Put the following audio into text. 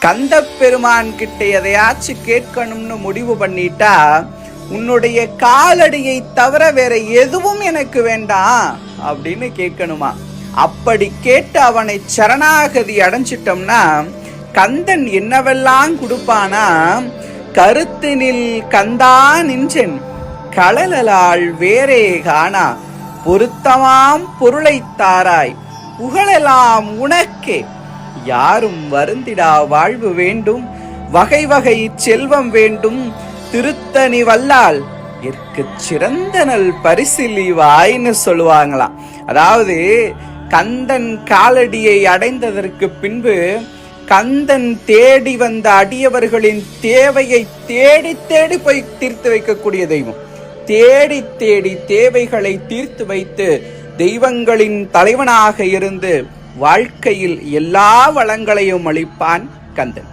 கந்த பெருமான் கிட்ட எதையாச்சும் கேட்கணும்னு முடிவு பண்ணிட்டா, உன்னுடைய காலடியை தவிர வேற எதுவும் எனக்கு வேண்டாம் அப்படின்னு கேட்கணுமா. அப்படி கேட்டு அவனை சரணாகதி அடைஞ்சிட்டோம்னா கந்தன் என்னவெல்லாம் கொடுப்பானா, கருத்தினில் கந்தா நின்றன் களலால் வேறே காணா பொருத்தமாம் பொருளை தாராய் புகழெல்லாம் உனக்கே யாரும் வருந்திடா வாழ்வு வேண்டும் வகை வகை செல்வம் வேண்டும் திருத்தணி வல்லால் எற்கு சிறந்த நல் பரிசிலிவாய்னு சொல்லுவாங்களாம். அதாவது கந்தன் காலடியை அடைந்ததற்கு பின்பு கந்தன் தேடி வந்த அடியவர்களின் தேவையை தேடி தேடி போய் தீர்த்து வைக்கக்கூடிய தெய்வம். தேடி தேடி தேவைகளை தீர்த்து வைத்து தெய்வங்களின் தலைவனாக இருந்து வாழ்க்கையில் எல்லா வளங்களையும் அளிப்பான் கந்தன்.